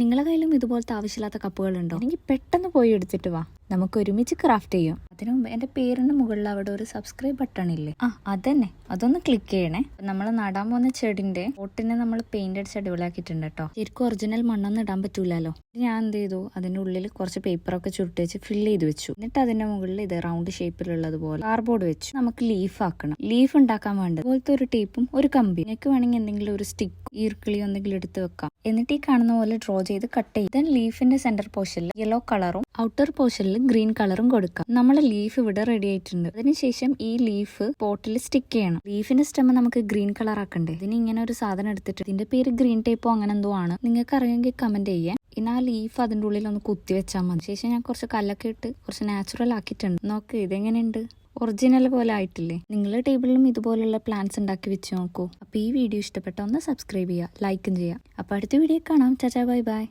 നിങ്ങളെ കയ്യിലും ഇതുപോലത്തെ ആവശ്യമില്ലാത്ത കപ്പുകളുണ്ടോ? എനിക്ക് പെട്ടെന്ന് പോയി എടുത്തിട്ട് വാ, നമുക്ക് ഒരുമിച്ച് ക്രാഫ്റ്റ് ചെയ്യാം. അതിനു മുമ്പ് എൻ്റെ പേരിന് മുകളിൽ അവിടെ ഒരു സബ്സ്ക്രൈബ് ബട്ടൺ ഇല്ലേ, അതന്നെ, അതൊന്ന് ക്ലിക്ക് ചെയ്യണേ. നമ്മൾ നടാൻ പോകുന്ന ചെടിന്റെ പോട്ടിനെ നമ്മൾ പെയിന്റ് അടിച്ച് അടിപൊളിയാക്കിയിട്ടുണ്ട് കേട്ടോ. ശരിക്കും ഒറിജിനൽ മണ്ണൊന്നും ഇടാൻ പറ്റൂലല്ലോ. ഞാൻ എന്ത് ചെയ്തു, അതിന്റെ ഉള്ളിൽ കുറച്ച് പേപ്പറൊക്കെ ചുരുട്ടി വെച്ച് ഫില്ല് ചെയ്ത് വെച്ചു. എന്നിട്ട് അതിന്റെ മുകളിൽ ഇത് റൗണ്ട് ഷേപ്പിലുള്ളതുപോലെ കാർഡ്ബോർഡ് വെച്ചു. നമുക്ക് ലീഫ് ആക്കണം. ലീഫ് ഉണ്ടാക്കാൻ വേണ്ടത് അതുപോലത്തെ ഒരു ടേപ്പും ഒരു കമ്പി. നിങ്ങൾക്ക് വേണമെങ്കിൽ എന്തെങ്കിലും ഒരു സ്റ്റിക്ക്, ഈർക്കിളിയോ എന്തെങ്കിലും എടുത്ത് വെക്കാം. എന്നിട്ട് ഈ കാണുന്ന പോലെ ഡ്രോ ചെയ്ത് കട്ട് ചെയ്ത് ലീഫിന്റെ സെന്റർ പോർഷനിൽ യെല്ലോ കളറും ഔട്ടർ പോർഷനിൽ ഗ്രീൻ കളറും കൊടുക്കാം. നമ്മളെ ലീഫ് ഇവിടെ റെഡി ആയിട്ടുണ്ട്. അതിനുശേഷം ഈ ലീഫ് പോട്ടിൽ സ്റ്റിക്ക് ചെയ്യണം. ലീഫിന്റെ സ്റ്റെം നമുക്ക് ഗ്രീൻ കളർ ആക്കണ്ടേ. ഇതിന് ഇങ്ങനെ ഒരു സാധനം എടുത്തിട്ട്, ഇതിന്റെ പേര് ഗ്രീൻ ടേപ്പോ അങ്ങനെ എന്തോ ആണ്. നിങ്ങൾക്ക് അറിയാമെങ്കിൽ കമന്റ് ചെയ്യാൻ. ഇനി ആ ലീഫ് അതിന്റെ ഉള്ളിൽ ഒന്ന് കുത്തി വെച്ചാൽ മതി. ശേഷം ഞാൻ കുറച്ച് കല്ലൊക്കെ ഇട്ട് കുറച്ച് നാച്ചുറൽ ആക്കിയിട്ടുണ്ട്. നോക്ക്, ഇതെങ്ങനെയുണ്ട്? ഒറിജിനൽ പോലെ ആയിട്ടില്ലേ? നിങ്ങൾ ടേബിളിലും ഇതുപോലുള്ള പ്ലാന്റ്സ് ഉണ്ടാക്കി വെച്ച് നോക്കൂ. അപ്പോൾ ഈ വീഡിയോ ഇഷ്ടപ്പെട്ട ഒന്ന് സബ്സ്ക്രൈബ് ചെയ്യുക, ലൈക്കും ചെയ്യുക. അപ്പോൾ അടുത്ത വീഡിയോ കാണാം. ചാച്ചാ, ബൈ ബൈ.